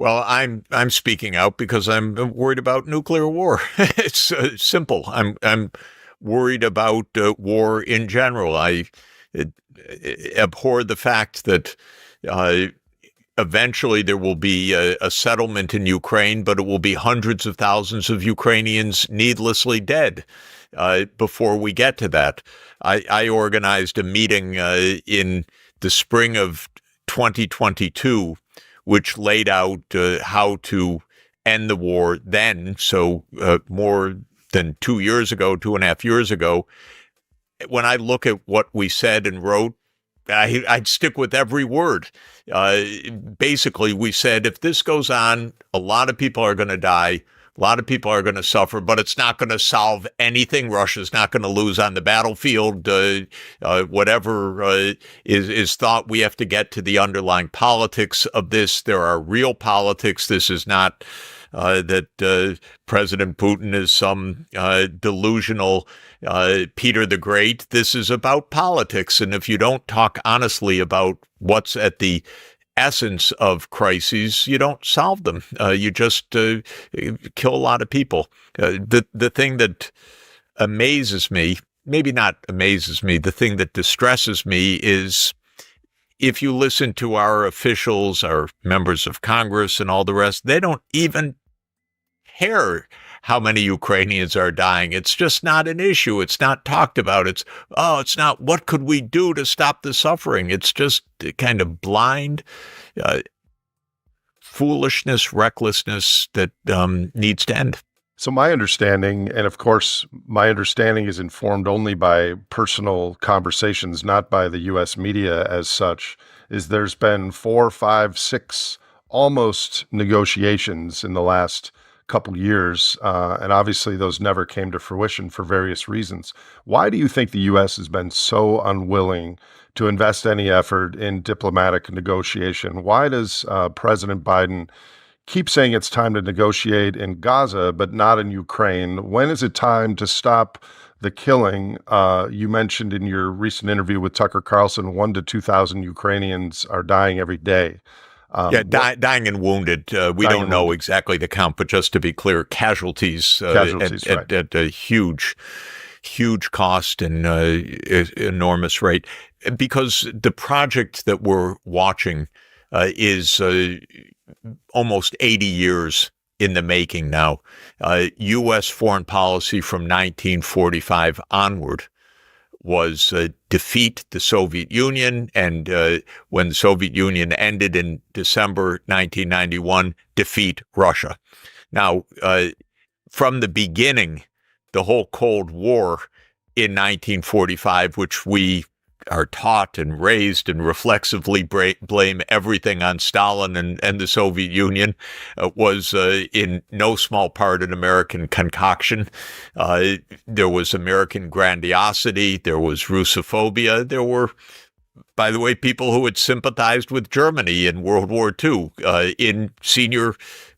Well, I'm speaking out because I'm worried about nuclear war. It's simple. I'm worried about war in general. I uh, abhor the fact that uh, eventually there will be a settlement in Ukraine, but it will be hundreds of thousands of Ukrainians needlessly dead before we get to that. I organized a meeting in the spring of 2022, which laid out how to end the war then. So more than 2 years ago, 2.5 years ago, when I look at what we said and wrote, I'd stick with every word. Basically, we said if this goes on, a lot of people are going to die. A lot of people are going to suffer, but it's not going to solve anything. Russia's not going to lose on the battlefield. Whatever is thought, we have to get to the underlying politics of this. There are real politics. This is not that President Putin is some delusional Peter the Great. This is about politics. And if you don't talk honestly about what's at the essence of crises, you don't solve them. You just kill a lot of people. The thing that amazes me, maybe not amazes me, the thing that distresses me is if you listen to our officials, our members of Congress and all the rest, they don't even care how many Ukrainians are dying. It's just not an issue. It's not talked about. It's not what could we do to stop the suffering. It's just kind of blind foolishness, recklessness that needs to end. So my understanding, and of course, my understanding is informed only by personal conversations, not by the U.S. media as such, is there's been 4, 5, 6 almost negotiations in the last couple years, and obviously those never came to fruition for various reasons. Why do you think the U.S. has been so unwilling to invest any effort in diplomatic negotiation? Why does President Biden keep saying it's time to negotiate in Gaza, but not in Ukraine? When is it time to stop the killing? You mentioned in your recent interview with Tucker Carlson, 1,000 to 2,000 Ukrainians are dying every day. Dying and wounded. We don't know exactly the count, but just to be clear, casualties, right. at a huge cost and enormous rate. Because the project that we're watching is almost 80 years in the making now. U.S. foreign policy from 1945 onward was defeat the Soviet Union, and when the Soviet Union ended in December 1991, defeat Russia. Now, from the beginning, the whole Cold War in 1945, which we are taught and raised and reflexively blame everything on Stalin and the Soviet Union, was in no small part an American concoction. There was American grandiosity. There was Russophobia. There were, by the way, people who had sympathized with Germany in World War II in senior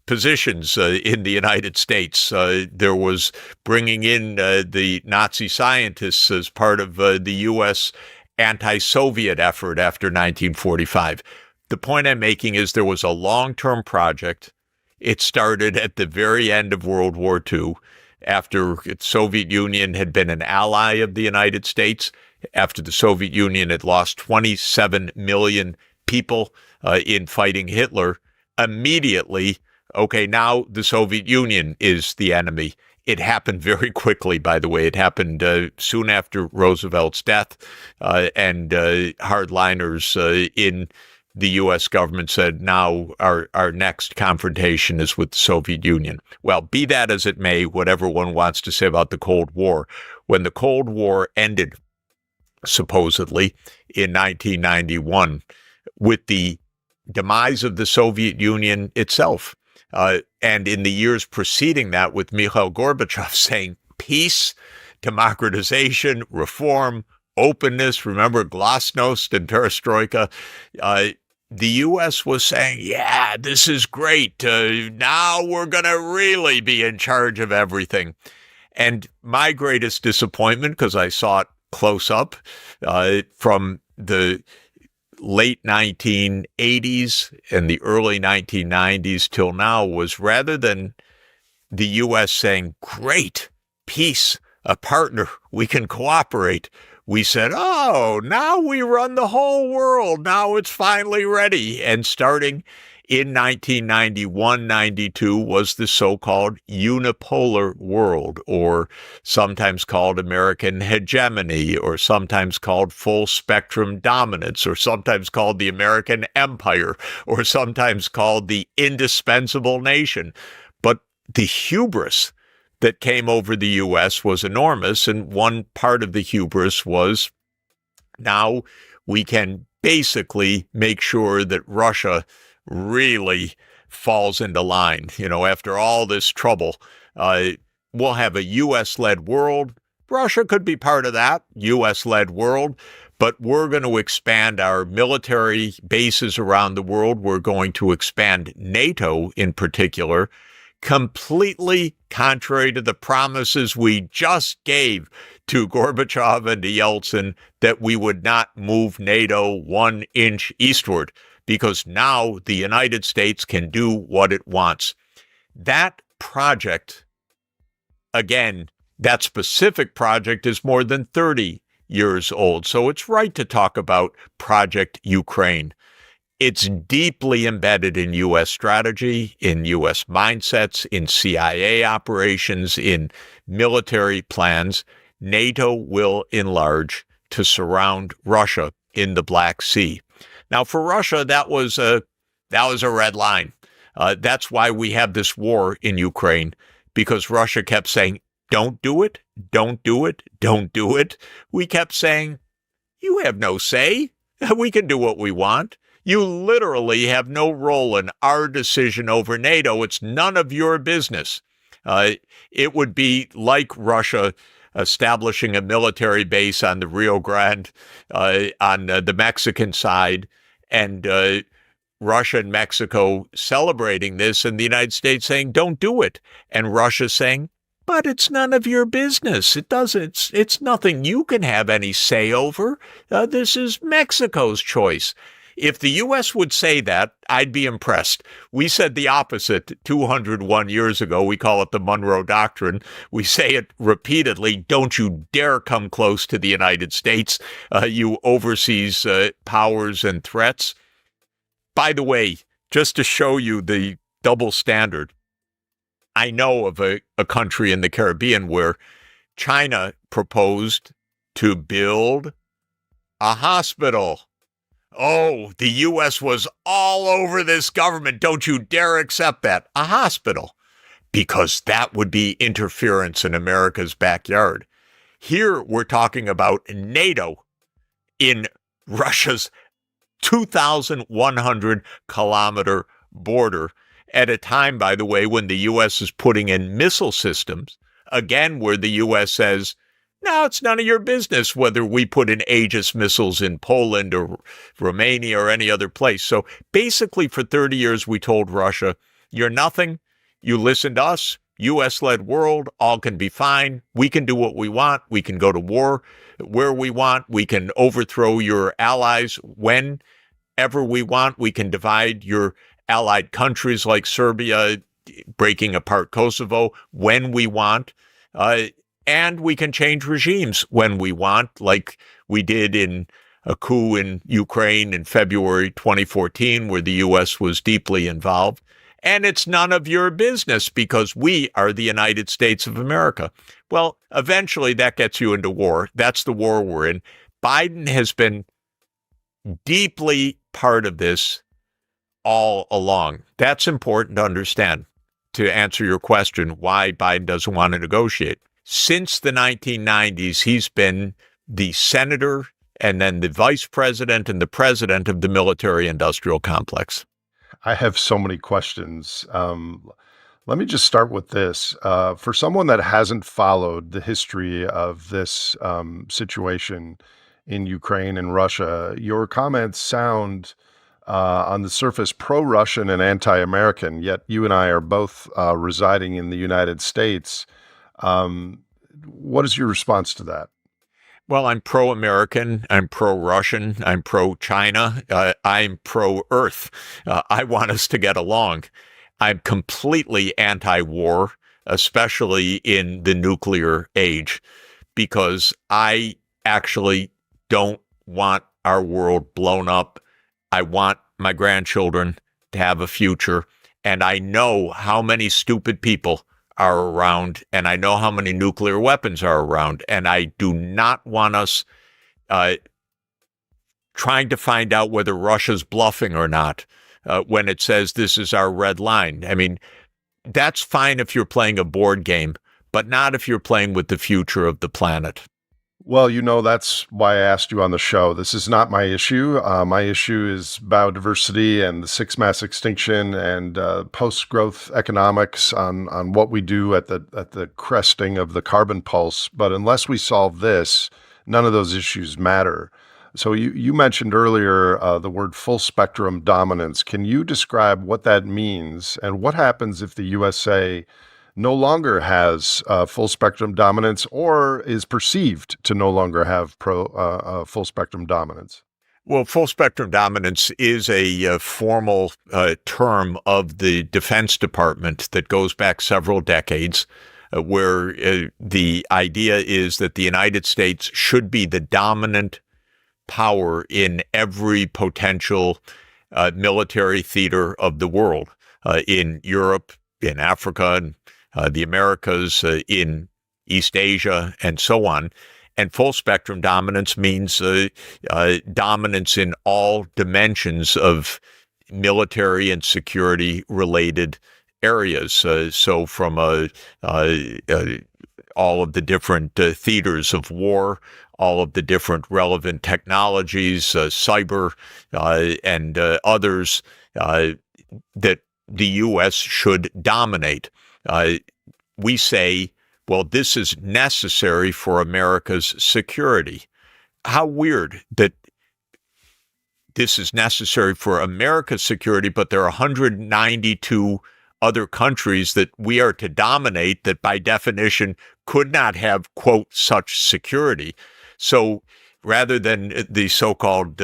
positions in the United States. There was bringing in the Nazi scientists as part of the U.S. anti-Soviet effort after 1945. The point I'm making is there was a long-term project. It started at the very end of World War II, after the Soviet Union had been an ally of the United States, after the Soviet Union had lost 27 million people in fighting Hitler. Immediately, okay, now the Soviet Union is the enemy. It happened very quickly, by the way. It happened soon after Roosevelt's death, and hardliners in the U.S. government said, now our next confrontation is with the Soviet Union. Well, be that as it may, whatever one wants to say about the Cold War, when the Cold War ended, supposedly, in 1991, with the demise of the Soviet Union itself, and in the years preceding that, with Mikhail Gorbachev saying peace, democratization, reform, openness, remember glasnost and perestroika, the U.S. was saying, yeah, this is great. Now we're going to really be in charge of everything. And my greatest disappointment, because I saw it close up from the late 1980s and the early 1990s till now was rather than the U.S. saying, great, peace, a partner, we can cooperate. We said, oh, now we run the whole world. Now it's finally ready. And starting in 1991-92 was the so-called unipolar world, or sometimes called American hegemony, or sometimes called full spectrum dominance, or sometimes called the American empire, or sometimes called the indispensable nation. But the hubris that came over the U.S. was enormous, and one part of the hubris was now we can basically make sure that Russia really falls into line. After all this trouble, we'll have a U.S.-led world. Russia could be part of that U.S.-led world, but we're going to expand our military bases around the world. We're going to expand NATO in particular, completely contrary to the promises we just gave to Gorbachev and to Yeltsin that we would not move NATO 1 inch eastward, because now the United States can do what it wants. That project, again, that specific project is more than 30 years old, so it's right to talk about Project Ukraine. It's deeply embedded in U.S. strategy, in U.S. mindsets, in CIA operations, in military plans. NATO will enlarge to surround Russia in the Black Sea. Now, for Russia, that was a red line. That's why we have this war in Ukraine, because Russia kept saying, don't do it, don't do it, don't do it. We kept saying, you have no say. We can do what we want. You literally have no role in our decision over NATO. It's none of your business. It would be like Russia establishing a military base on the Rio Grande on the Mexican side, and Russia and Mexico celebrating this, and the United States saying, don't do it. And Russia saying, but it's none of your business. It's nothing you can have any say over. This is Mexico's choice. If the U.S. would say that, I'd be impressed. We said the opposite 201 years ago. We call it the Monroe Doctrine. We say it repeatedly. Don't you dare come close to the United States, you overseas powers and threats. By the way, just to show you the double standard, I know of a country in the Caribbean where China proposed to build a hospital. Oh, the U.S. was all over this government. Don't you dare accept that. A hospital. Because that would be interference in America's backyard. Here we're talking about NATO in Russia's 2,100-kilometer border at a time, by the way, when the U.S. is putting in missile systems, again, where the U.S. says, no, it's none of your business whether we put in Aegis missiles in Poland or Romania or any other place. So basically for 30 years, we told Russia, you're nothing. You listen to us, U.S.-led world, all can be fine. We can do what we want. We can go to war where we want. We can overthrow your allies whenever we want. We can divide your allied countries like Serbia, breaking apart Kosovo when we want. And we can change regimes when we want, like we did in a coup in Ukraine in February 2014, where the U.S. was deeply involved. And it's none of your business because we are the United States of America. Well, eventually that gets you into war. That's the war we're in. Biden has been deeply part of this all along. That's important to understand to answer your question, why Biden doesn't want to negotiate. Since the 1990s, he's been the senator and then the vice president and the president of the military-industrial complex. I have so many questions. Let me just start with this. For someone that hasn't followed the history of this situation in Ukraine and Russia, your comments sound on the surface pro-Russian and anti-American, yet you and I are both residing in the United States. What is your response to that? Well, I'm pro-American. I'm pro-Russian. I'm pro-China. I'm pro-Earth. I want us to get along. I'm completely anti-war, especially in the nuclear age, because I actually don't want our world blown up. I want my grandchildren to have a future. And I know how many stupid people are around, and I know how many nuclear weapons are around. And I do not want us uh, trying to find out whether Russia's bluffing or not when it says this is our red line. I mean, that's fine if you're playing a board game, but not if you're playing with the future of the planet. Well, that's why I asked you on the show. This is not my issue. My issue is biodiversity and the sixth mass extinction and post-growth economics on what we do at the cresting of the carbon pulse. But unless we solve this, none of those issues matter. So you mentioned earlier the word full spectrum dominance. Can you describe what that means and what happens if the USA no longer has full spectrum dominance or is perceived to no longer have full spectrum dominance? Well, full spectrum dominance is a formal term of the Defense Department that goes back several decades, where the idea is that the United States should be the dominant power in every potential military theater of the world, in Europe, in Africa, and the Americas, in East Asia, and so on. And full spectrum dominance means dominance in all dimensions of military and security related areas. So from all of the different theaters of war, all of the different relevant technologies, cyber, and others that the U.S. should dominate. We say, well, this is necessary for America's security. How weird that this is necessary for America's security, but there are 192 other countries that we are to dominate that by definition could not have, quote, such security. So rather than the so-called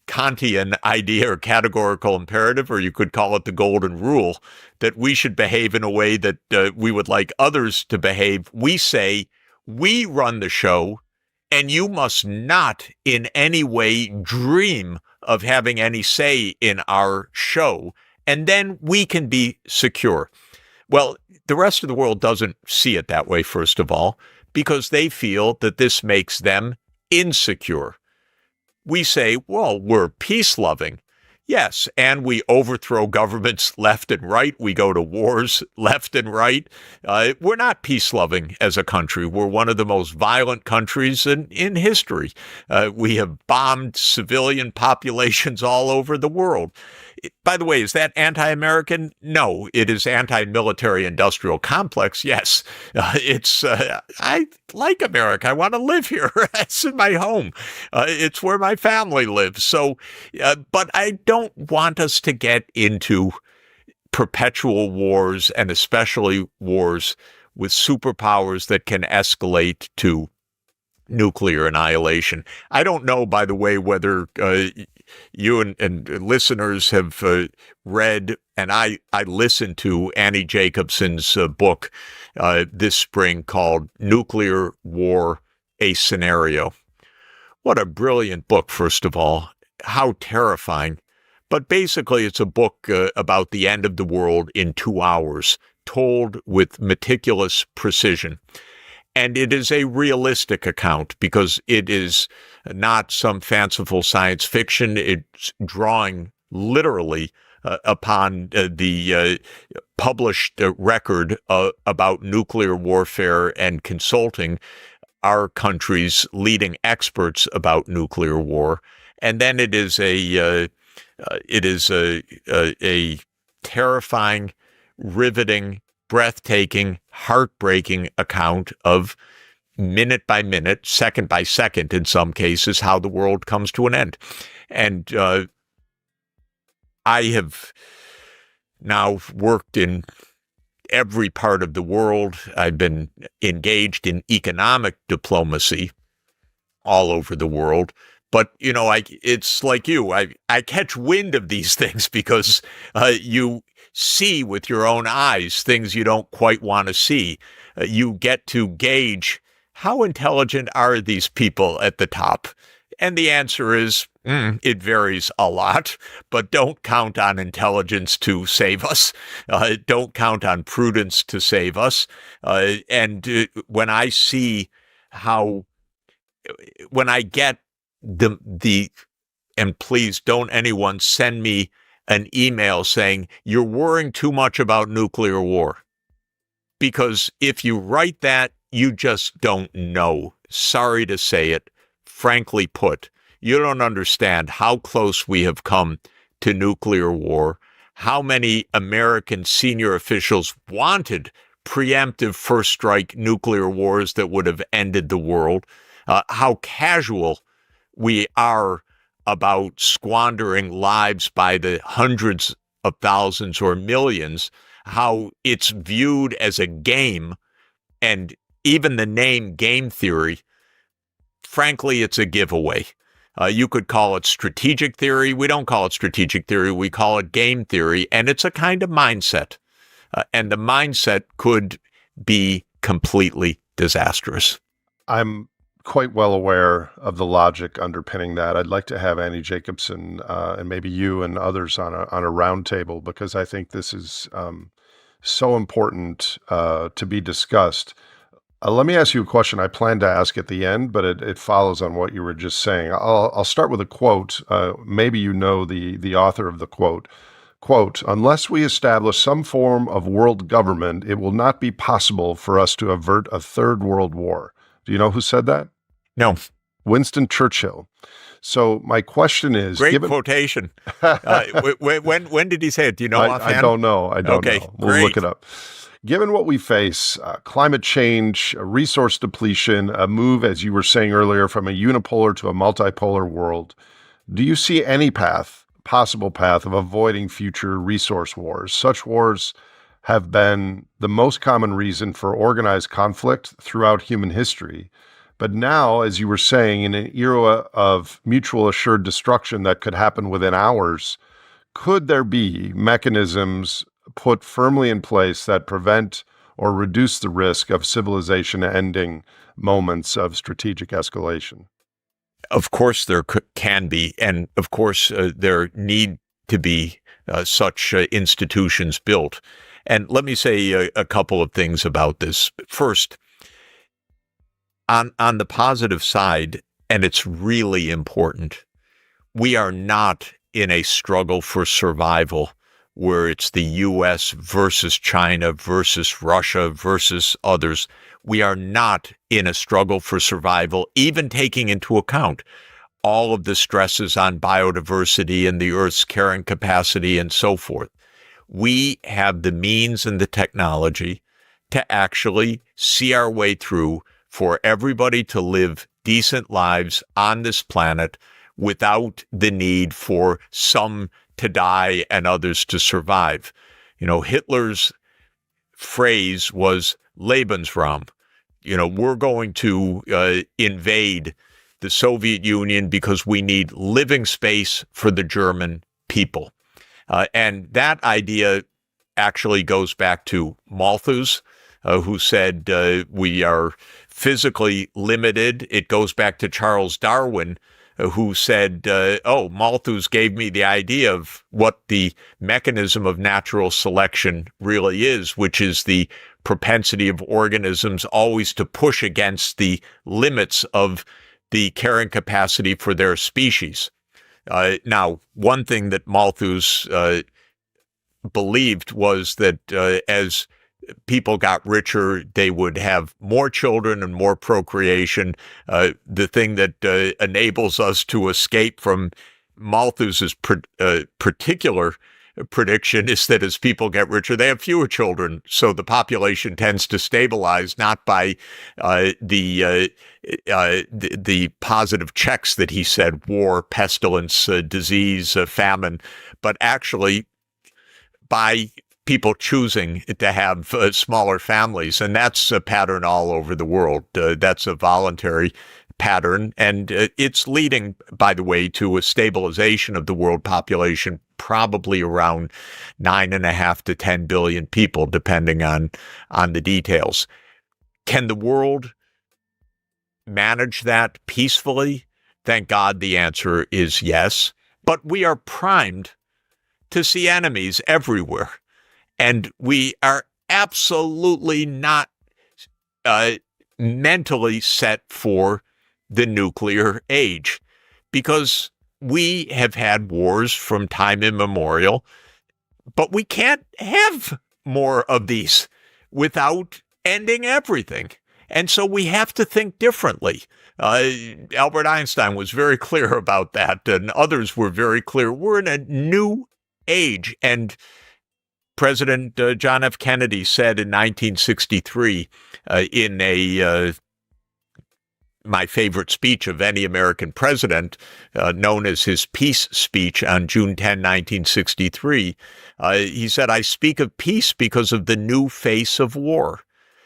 Kantian idea or categorical imperative, or you could call it the golden rule, that we should behave in a way that we would like others to behave, we say, we run the show, and you must not in any way dream of having any say in our show, and then we can be secure. Well, the rest of the world doesn't see it that way, first of all, because they feel that this makes them insecure. We say, well, we're peace-loving. Yes, and we overthrow governments left and right. We go to wars left and right. We're not peace-loving as a country. We're one of the most violent countries in history. We have bombed civilian populations all over the world. By the way, is that anti-American? No, it is anti-military industrial complex. Yes, I like America. I want to live here. It's in my home. It's where my family lives. So, but I don't want us to get into perpetual wars, and especially wars with superpowers that can escalate to nuclear annihilation. I don't know, by the way, whether you and listeners have read, and I listened to Annie Jacobson's book this spring called Nuclear War, A Scenario. What a brilliant book, first of all. How terrifying. But basically, it's a book about the end of the world in 2 hours, told with meticulous precision. And it is a realistic account because it is not some fanciful science fiction. It's drawing literally upon the published record about nuclear warfare and consulting our country's leading experts about nuclear war. And then it is a terrifying, riveting, breathtaking, heartbreaking account of minute by minute, second by second, in some cases, how the world comes to an end. And I have now worked in every part of the world. I've been engaged in economic diplomacy. all over the world. But, it's like I catch wind of these things because you see with your own eyes things you don't quite want to see. You get to gauge how intelligent are these people at the top? And the answer is it varies a lot, but don't count on intelligence to save us. Don't count on prudence to save us. And when I see when I get and please don't anyone send me an email saying you're worrying too much about nuclear war. Because if you write that, you just don't know. Sorry to say it. Frankly put, you don't understand how close we have come to nuclear war, how many American senior officials wanted preemptive first strike nuclear wars that would have ended the world, how casual we are about squandering lives by the hundreds of thousands or millions, how it's viewed as a game, and even the name game theory, frankly, it's a giveaway. You could call it strategic theory. We don't call it strategic theory. We call it game theory, and it's a kind of mindset. And the mindset could be completely disastrous. I'm quite well aware of the logic underpinning that. I'd like to have Annie Jacobson and maybe you and others on a round table, because I think this is so important to be discussed. Let me ask you a question I planned to ask at the end, but it follows on what you were just saying. I'll start with a quote. Maybe you know the author of the quote. Quote, "Unless we establish some form of world government, it will not be possible for us to avert a third world war." Do you know who said that? No. Winston Churchill. So my question is, great quotation. When did he say it? Do you know offhand? I don't know. I don't know. We'll look it up. Given what we face, climate change, resource depletion, a move, as you were saying earlier, from a unipolar to a multipolar world, do you see any possible path of avoiding future resource wars? Such wars have been the most common reason for organized conflict throughout human history. But now, as you were saying, in an era of mutual assured destruction that could happen within hours, could there be mechanisms put firmly in place that prevent or reduce the risk of civilization-ending moments of strategic escalation? Of course there can be, and of course there need to be such institutions built. And let me say a couple of things about this. First, on the positive side, and it's really important, we are not in a struggle for survival where it's the U.S. versus China versus Russia versus others. We are not in a struggle for survival, even taking into account all of the stresses on biodiversity and the Earth's carrying capacity and so forth. We have the means and the technology to actually see our way through for everybody to live decent lives on this planet without the need for some to die and others to survive. Hitler's phrase was Lebensraum. We're going to invade the Soviet Union because we need living space for the German people. And that idea actually goes back to Malthus, who said we are physically limited. It goes back to Charles Darwin, who said, Malthus gave me the idea of what the mechanism of natural selection really is, which is the propensity of organisms always to push against the limits of the carrying capacity for their species. Now, one thing that Malthus believed was that as people got richer, they would have more children and more procreation. The thing that enables us to escape from Malthus's particular prediction is that as people get richer, they have fewer children. So the population tends to stabilize, not by the positive checks that he said, war, pestilence, disease, famine, but actually by people choosing to have smaller families. And that's a pattern all over the world. That's a voluntary pattern, and it's leading, by the way, to a stabilization of the world population, probably around 9.5 to 10 billion people, depending on the details. Can the world manage that peacefully? Thank God the answer is yes. But we are primed to see enemies everywhere. And we are absolutely not mentally set for the nuclear age, because we have had wars from time immemorial, but we can't have more of these without ending everything. And so we have to think differently. Albert Einstein was very clear about that, and others were very clear. We're in a new age. And President John F. Kennedy said in 1963 in my favorite speech of any American president, known as his peace speech on June 10, 1963, he said, "I speak of peace because of the new face of war,"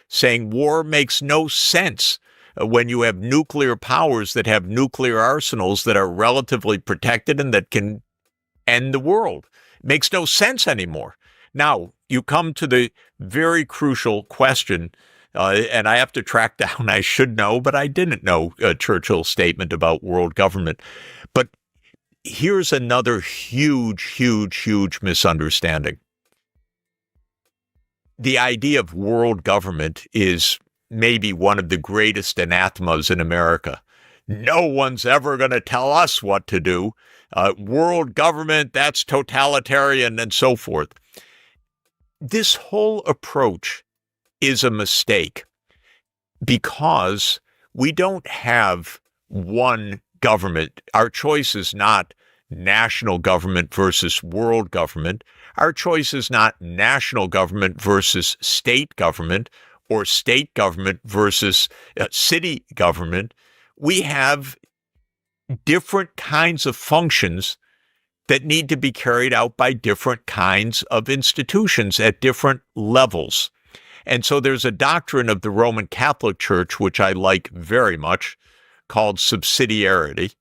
saying war makes no sense when you have nuclear powers that have nuclear arsenals that are relatively protected and that can end the world. It makes no sense anymore. Now, you come to the very crucial question, and I have to track down, I should know, but I didn't know Churchill's statement about world government. But here's another huge misunderstanding. The idea of world government is maybe one of the greatest anathemas in America. No one's ever going to tell us what to do. World government, that's totalitarian, and so forth. This whole approach is a mistake, because we don't have one government. Our choice is not national government versus world government. Our choice is not national government versus state government, or state government versus city government. We have different kinds of functions that need to be carried out by different kinds of institutions at different levels. And so there's a doctrine of the Roman Catholic Church, which I like very much, called subsidiarity.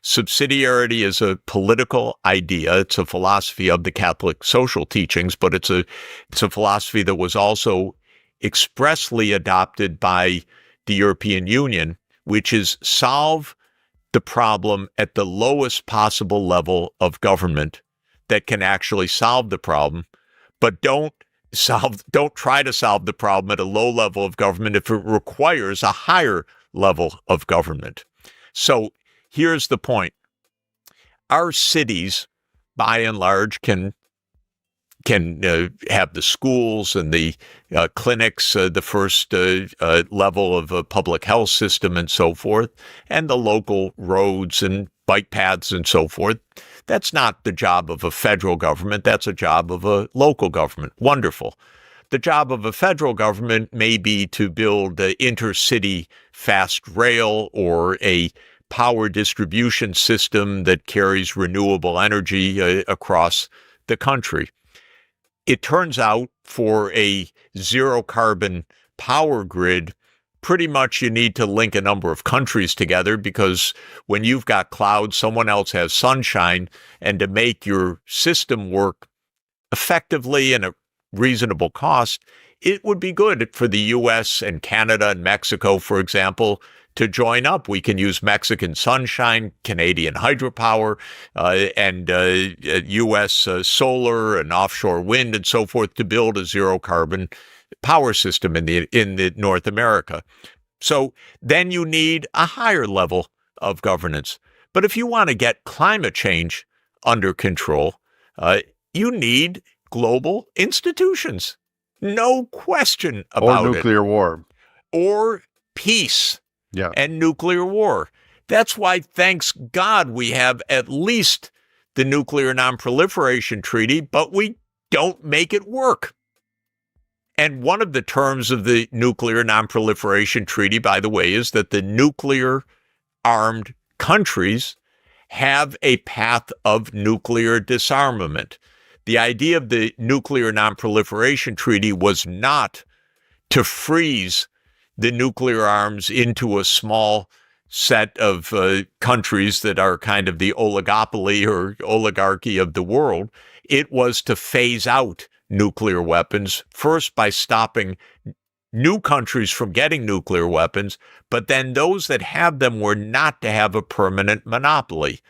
Subsidiarity is a political idea. It's a philosophy of the Catholic social teachings, but it's a philosophy that was also expressly adopted by the European Union, which is solve the problem at the lowest possible level of government that can actually solve the problem, but don't try to solve the problem at a low level of government if it requires a higher level of government. So here's the point. Our cities, by and large, can have the schools and the clinics, the first level of a public health system and so forth, and the local roads and bike paths and so forth. That's not the job of a federal government. That's a job of a local government. Wonderful. The job of a federal government may be to build an intercity fast rail or a power distribution system that carries renewable energy across the country. It turns out for a zero carbon power grid, pretty much you need to link a number of countries together, because when you've got clouds, someone else has sunshine, and to make your system work effectively and at reasonable cost, it would be good for the U.S. and Canada and Mexico, for example, to join up. We can use Mexican sunshine, Canadian hydropower, and U.S. Solar and offshore wind and so forth to build a zero carbon power system in the North America. So then you need a higher level of governance. But if you want to get climate change under control, you need global institutions. No question about it. Or nuclear war. Or peace. Yeah. And nuclear war. That's why, thanks God, we have at least the Nuclear Non-Proliferation Treaty, but we don't make it work. And one of the terms of the Nuclear Non-Proliferation Treaty, by the way, is that the nuclear-armed countries have a path of nuclear disarmament. The idea of the Nuclear Non-Proliferation Treaty was not to freeze the nuclear arms into a small set of countries that are kind of the oligopoly or oligarchy of the world. It was to phase out nuclear weapons, first by stopping new countries from getting nuclear weapons, but then those that have them were not to have a permanent monopoly.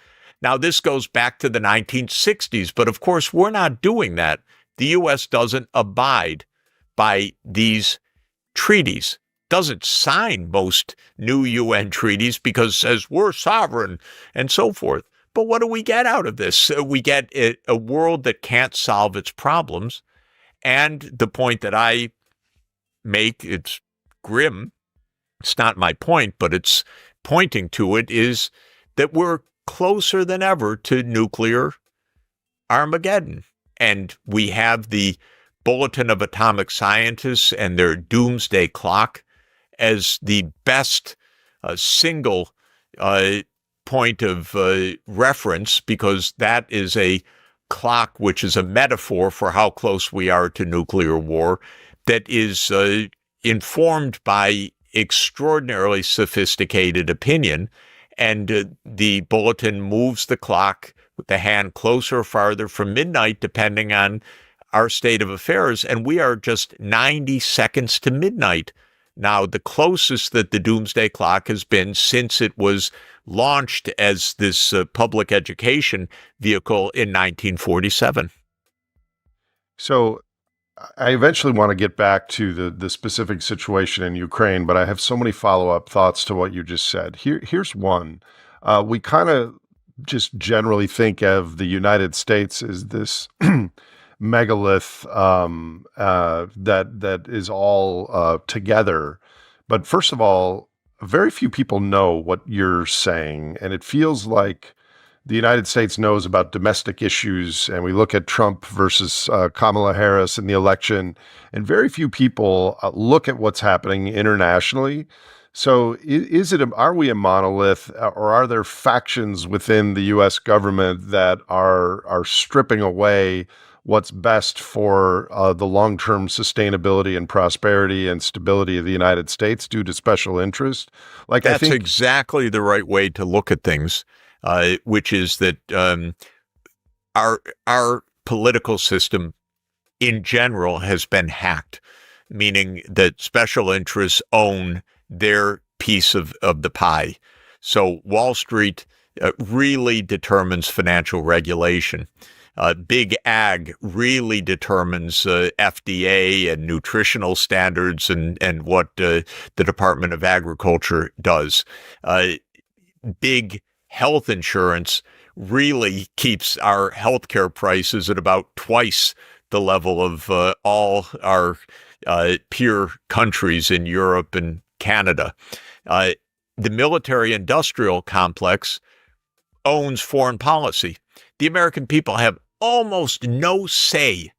Now, this goes back to the 1960s, but of course, we're not doing that. The U.S. doesn't abide by these treaties, doesn't sign most new UN treaties because it says we're sovereign and so forth. But what do we get out of this? We get a world that can't solve its problems. And the point that I make, it's grim. It's not my point, but it's pointing to it, is that we're closer than ever to nuclear Armageddon. And we have the Bulletin of Atomic Scientists and their doomsday clock as the best single point of reference, because that is a clock which is a metaphor for how close we are to nuclear war, that is informed by extraordinarily sophisticated opinion. And the bulletin moves the clock with the hand closer or farther from midnight, depending on our state of affairs. And we are just 90 seconds to midnight now, the closest that the doomsday clock has been since it was launched as this public education vehicle in 1947. So I eventually want to get back to the specific situation in Ukraine, but I have so many follow-up thoughts to what you just said. Here's one. We kind of just generally think of the United States as this megalith that is all together. But first of all, very few people know what you're saying, and it feels like the United States knows about domestic issues, and we look at Trump versus Kamala Harris in the election, and very few people look at what's happening internationally. So are we a monolith, or are there factions within the U.S. government that are stripping away what's best for the long-term sustainability and prosperity and stability of the United States due to special interest? That's exactly the right way to look at things, which is that our political system in general has been hacked, meaning that special interests own their piece of the pie. So Wall Street really determines financial regulation. Big Ag really determines FDA and nutritional standards and what the Department of Agriculture does. Big health insurance really keeps our healthcare prices at about twice the level of all our peer countries in Europe and Canada. The military-industrial complex owns foreign policy. The American people have almost no say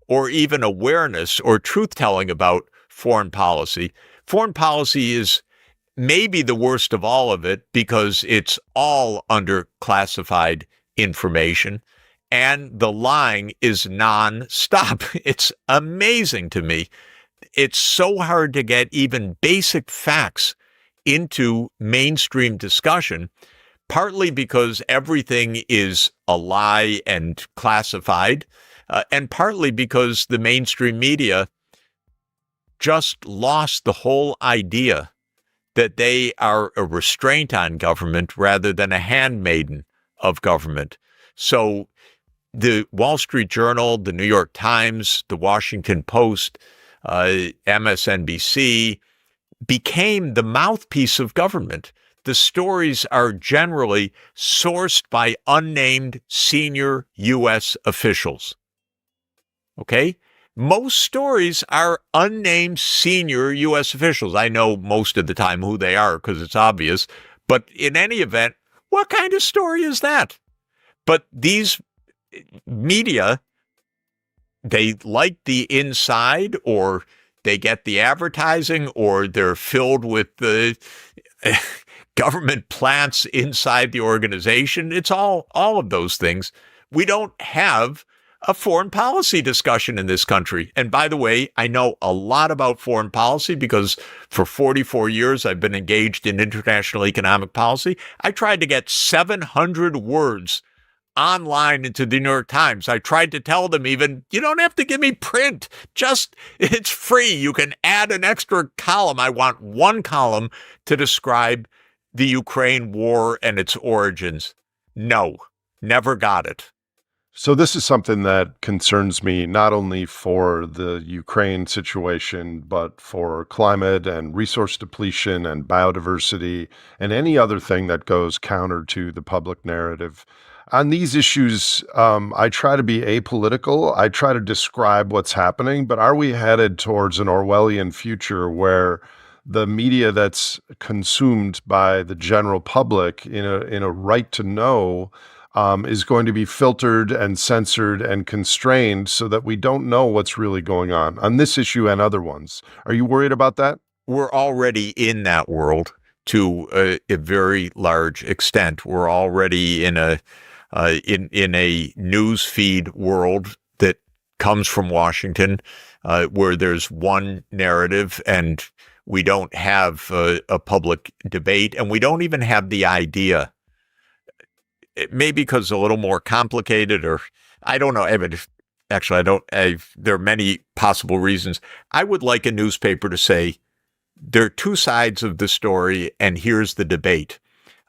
or even awareness or truth-telling about foreign policy. Foreign policy is maybe the worst of all of it because it's all under classified information, and the lying is non-stop. It's amazing to me. It's so hard to get even basic facts into mainstream discussion, partly because everything is a lie and classified, and partly because the mainstream media just lost the whole idea that they are a restraint on government rather than a handmaiden of government. So the Wall Street Journal, the New York Times, the Washington Post, MSNBC became the mouthpiece of government. The stories are generally sourced by unnamed senior U.S. officials. Okay? Most stories are unnamed senior U.S. officials. I know most of the time who they are because it's obvious. But in any event, what kind of story is that? But these media, they like the inside, or they get the advertising, or they're filled with the government plants inside the organization. It's all of those things. We don't have a foreign policy discussion in this country. And by the way, I know a lot about foreign policy because for 44 years I've been engaged in international economic policy. I tried to get 700 words online into the New York Times. I tried to tell them even, you don't have to give me print. Just, it's free. You can add an extra column. I want one column to describe the Ukraine war and its origins. No, never got it. So this is something that concerns me not only for the Ukraine situation, but for climate and resource depletion and biodiversity and any other thing that goes counter to the public narrative. On these issues, I try to be apolitical. I try to describe what's happening, but are we headed towards an Orwellian future where the media that's consumed by the general public in a right to know is going to be filtered and censored and constrained so that we don't know what's really going on this issue and other ones? Are you worried about that? We're already in that world to a very large extent. We're already in a news feed world that comes from Washington, where there's one narrative and we don't have a public debate, and we don't even have the idea. It may be because it's a little more complicated, or I don't know. I mean, actually, there are many possible reasons. I would like a newspaper to say, there are two sides of the story, and here's the debate.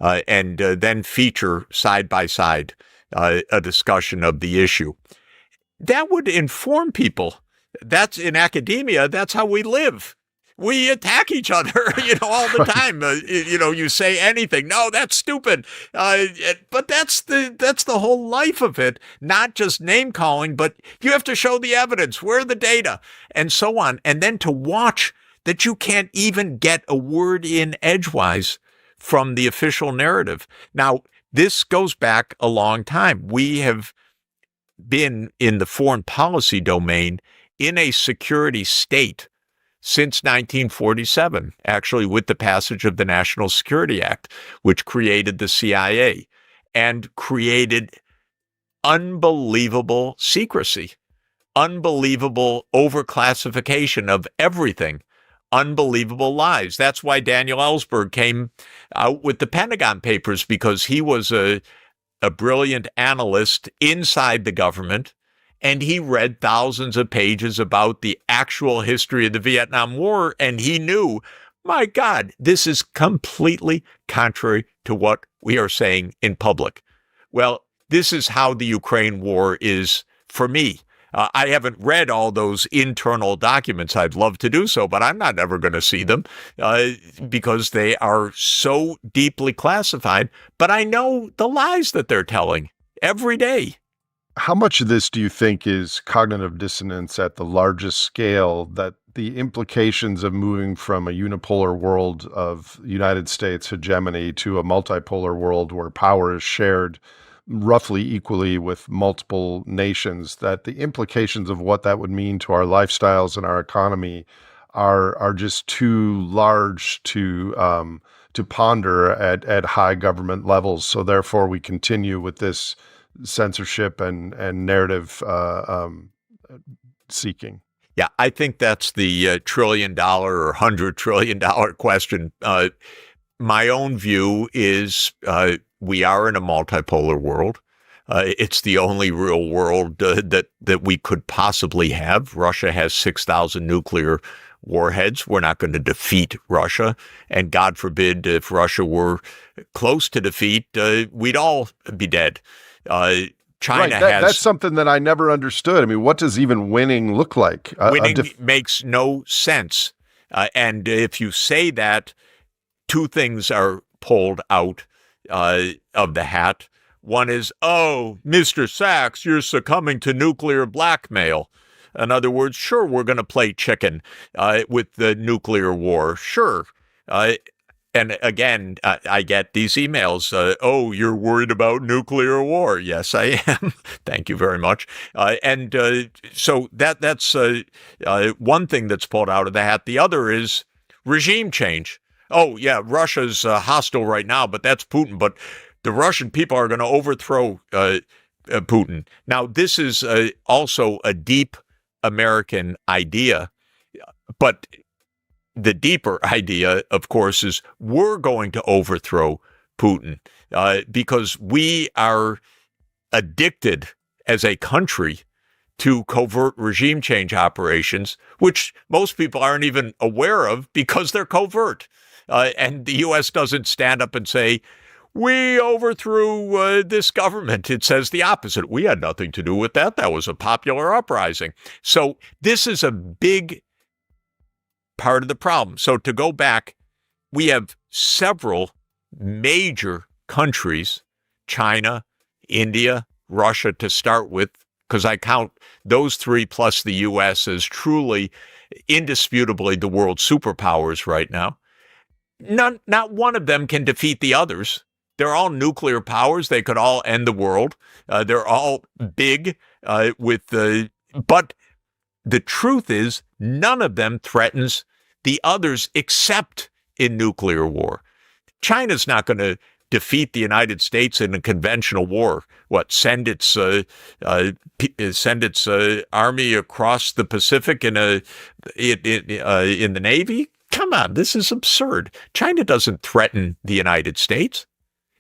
And then feature side by side a discussion of the issue. That would inform people. That's in academia. That's how we live. We attack each other, all the time. You say anything. No, that's stupid. But that's the whole life of it. Not just name calling, but you have to show the evidence. Where are the data, and so on. And then to watch that you can't even get a word in edgewise from the official narrative. Now, this goes back a long time. We have been in the foreign policy domain in a security state since 1947, actually with the passage of the National Security Act, which created the CIA and created unbelievable secrecy, unbelievable overclassification of everything, unbelievable lies. That's why Daniel Ellsberg came out with the Pentagon Papers, because he was a brilliant analyst inside the government, and he read thousands of pages about the actual history of the Vietnam War, and he knew, my God, this is completely contrary to what we are saying in public. Well, this is how the Ukraine war is for me. I haven't read all those internal documents. I'd love to do so, but I'm not ever going to see them because they are so deeply classified. But I know the lies that they're telling every day. How much of this do you think is cognitive dissonance at the largest scale, that the implications of moving from a unipolar world of United States hegemony to a multipolar world where power is shared roughly equally with multiple nations, that the implications of what that would mean to our lifestyles and our economy are just too large to ponder at high government levels? So therefore, we continue with this censorship and narrative seeking. Yeah, I think that's the $1 trillion or $100 trillion question. My own view is we are in a multipolar world. It's the only real world that we could possibly have. Russia has 6,000 nuclear warheads. We're not going to defeat Russia. And God forbid, if Russia were close to defeat, we'd all be dead. China that's something that I never understood. I mean, what does even winning look like? Winning makes no sense. And if you say that, two things are pulled out of the hat. One is, oh, Mr. Sachs, you're succumbing to nuclear blackmail. In other words, sure, we're going to play chicken with the nuclear war. Sure. And again, I get these emails. Oh, you're worried about nuclear war? Yes, I am. Thank you very much. So that's one thing that's pulled out of the hat. The other is regime change. Oh, yeah, Russia's hostile right now, but that's Putin. But the Russian people are going to overthrow Putin. Now, this is also a deep American idea, but the deeper idea, of course, is we're going to overthrow Putin because we are addicted as a country to covert regime change operations, which most people aren't even aware of because they're covert. And the U.S. doesn't stand up and say, we overthrew this government. It says the opposite. We had nothing to do with that. That was a popular uprising. So this is a big part of the problem. So to go back, we have several major countries, China, India, Russia to start with, because I count those three plus the U.S. as truly, indisputably the world's superpowers right now. Not one of them can defeat the others. They're all nuclear powers. They could all end the world. They're all big but the truth is none of them threatens the others except in nuclear war. China's not going to defeat the United States in a conventional war. What, send its army across the Pacific in the Navy? Come on, this is absurd. China doesn't threaten the United States,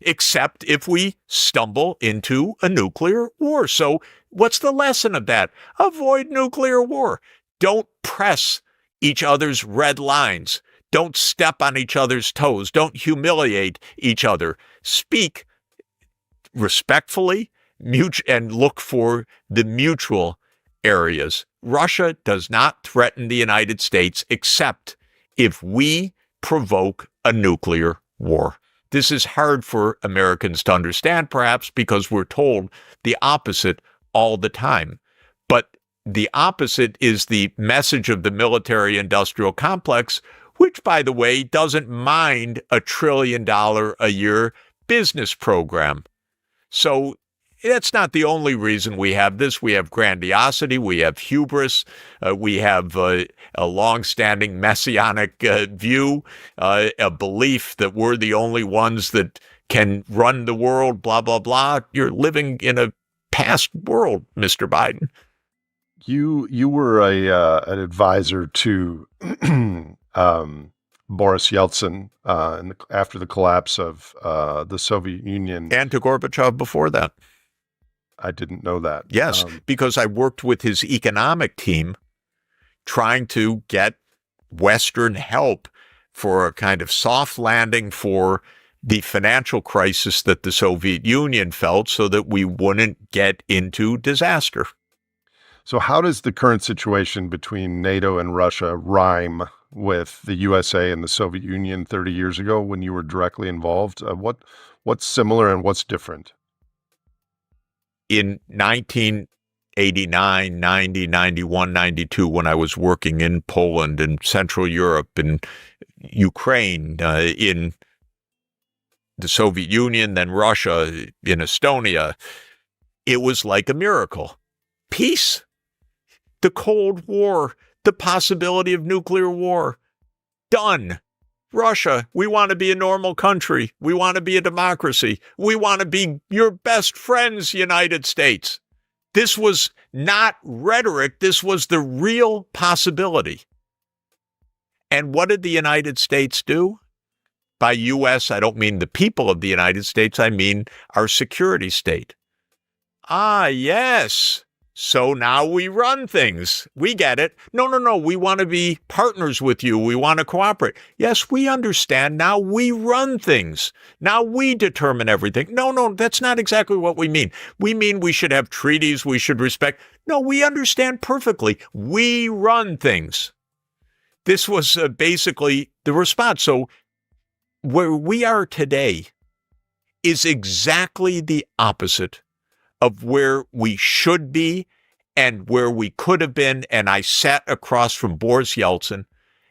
except if we stumble into a nuclear war. So what's the lesson of that? Avoid nuclear war. Don't press each other's red lines. Don't step on each other's toes. Don't humiliate each other. Speak respectfully and look for the mutual areas. Russia does not threaten the United States except if we provoke a nuclear war. This is hard for Americans to understand, perhaps because we're told the opposite all the time. But the opposite is the message of the military-industrial complex, which, by the way, doesn't mind a $1 trillion a year business program. So that's not the only reason we have this. We have grandiosity, we have hubris, we have a long-standing messianic view, a belief that we're the only ones that can run the world, blah, blah, blah. You're living in a past world, Mr. Biden. You were an advisor to Boris Yeltsin after the collapse of the Soviet Union. And to Gorbachev before that. I didn't know that. Yes, because I worked with his economic team trying to get Western help for a kind of soft landing for the financial crisis that the Soviet Union felt so that we wouldn't get into disaster. So how does the current situation between NATO and Russia rhyme with the USA and the Soviet Union 30 years ago when you were directly involved? What's similar and what's different? In 1989, 90, 91, 92, when I was working in Poland and Central Europe and Ukraine, in the Soviet Union, then Russia, in Estonia, it was like a miracle. Peace. The Cold War, the possibility of nuclear war. Done. Russia, we want to be a normal country. We want to be a democracy. We want to be your best friends, United States. This was not rhetoric. This was the real possibility. And what did the United States do? By U.S., I don't mean the people of the United States. I mean our security state. Ah, yes. So now we run things. We get it. No. We want to be partners with you. We want to cooperate. Yes, we understand. Now we run things. Now we determine everything. No, that's not exactly what we mean. We mean we should have treaties. We should respect. No, we understand perfectly. We run things. This was basically the response. So where we are today is exactly the opposite of where we should be and where we could have been. And I sat across from Boris Yeltsin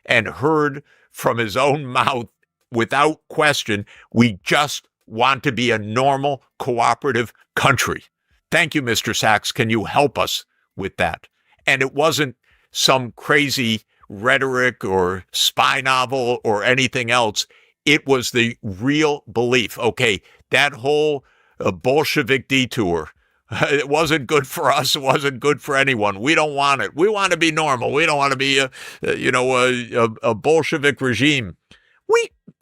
and heard from his own mouth, without question, we just want to be a normal, cooperative country. Thank you, Mr. Sachs. Can you help us with that? And it wasn't some crazy rhetoric or spy novel or anything else. It was the real belief. Okay, that whole Bolshevik detour, It wasn't good for us. It wasn't good for anyone. We don't want it. We want to be normal. We don't want to be a Bolshevik regime.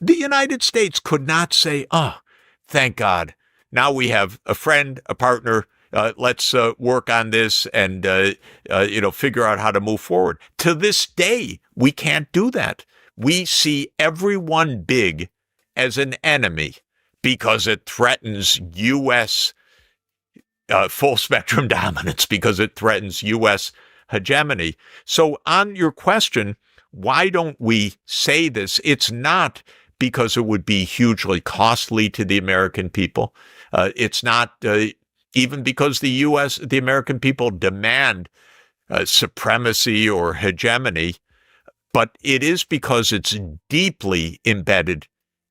The United States could not say, oh, thank God. Now we have a friend, a partner. Let's work on this and, figure out how to move forward. To this day, we can't do that. We see everyone big as an enemy because it threatens U.S. Full spectrum dominance, because it threatens U.S. hegemony. So on your question, why don't we say this? It's not because it would be hugely costly to the American people. It's not even because the American people demand supremacy or hegemony, but it is because it's deeply embedded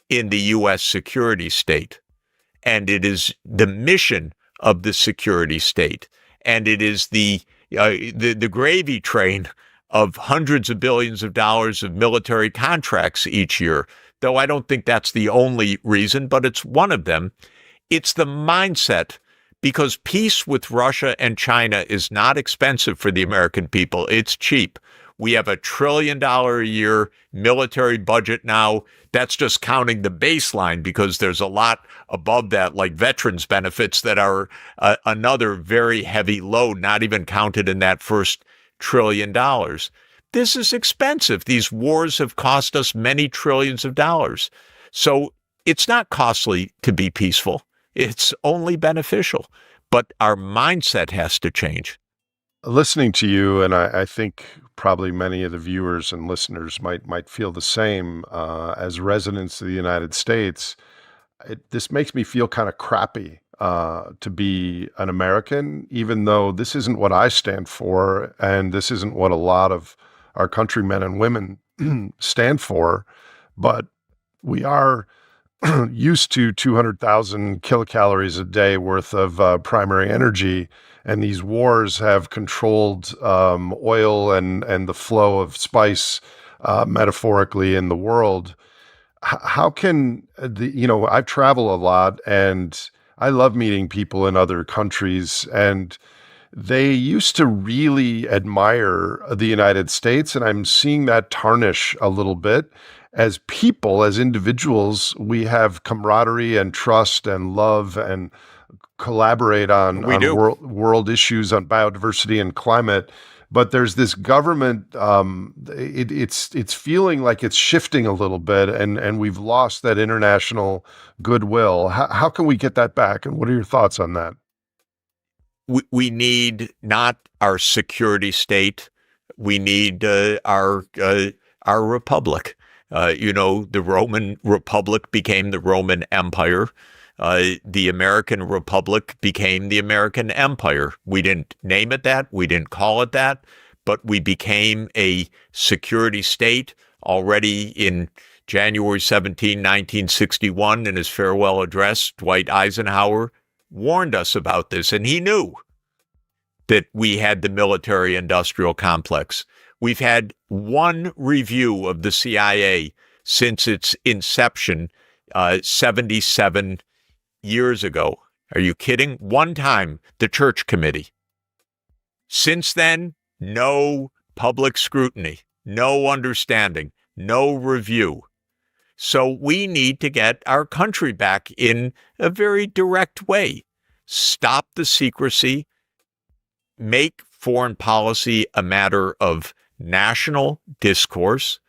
in the U.S. security state. And it is the mission of the security state. And it is the gravy train of hundreds of billions of dollars of military contracts each year. Though I don't think that's the only reason, but it's one of them. It's the mindset, because peace with Russia and China is not expensive for the American people. It's cheap. We have $1 trillion a year military budget now. That's just counting the baseline, because there's a lot above that, like veterans benefits, that are another very heavy load, not even counted in that first $1 trillion. This is expensive. These wars have cost us many trillions of dollars. So it's not costly to be peaceful. It's only beneficial. But our mindset has to change. Listening to you, and I think probably many of the viewers and listeners might feel the same, as residents of the United States, this makes me feel kind of crappy to be an American, even though this isn't what I stand for, and this isn't what a lot of our countrymen and women stand for. But we are used to 200,000 kilocalories a day worth of primary energy, and these wars have controlled oil and the flow of spice, metaphorically, in the world. How can I travel a lot, and I love meeting people in other countries, and they used to really admire the United States, and I'm seeing that tarnish a little bit. As people, as individuals, we have camaraderie and trust and love and collaborate on world issues, on biodiversity and climate. But there's this government, it's feeling like it's shifting a little bit, and we've lost that international goodwill. How can we get that back? And what are your thoughts on that? We need not our security state. We need our republic. The Roman Republic became the Roman Empire. The American Republic became the American Empire. We didn't name it that. We didn't call it that. But we became a security state already in January 17, 1961. In his farewell address, Dwight Eisenhower warned us about this, and he knew that we had the military-industrial complex. We've had one review of the CIA since its inception 77 years ago. Are you kidding? One time, the Church Committee. Since then, no public scrutiny, no understanding, no review. So we need to get our country back in a very direct way. Stop the secrecy. Make foreign policy a matter of national discourse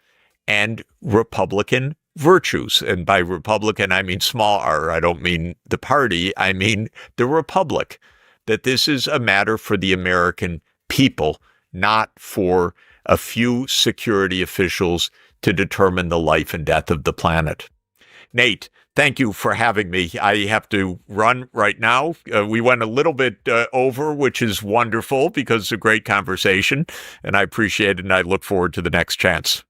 and Republican virtues. And by Republican, I mean small r. I don't mean the party. I mean the Republic. That this is a matter for the American people, not for a few security officials to determine the life and death of the planet. Nate, thank you for having me. I have to run right now. We went a little bit over, which is wonderful because it's a great conversation, and I appreciate it, and I look forward to the next chance.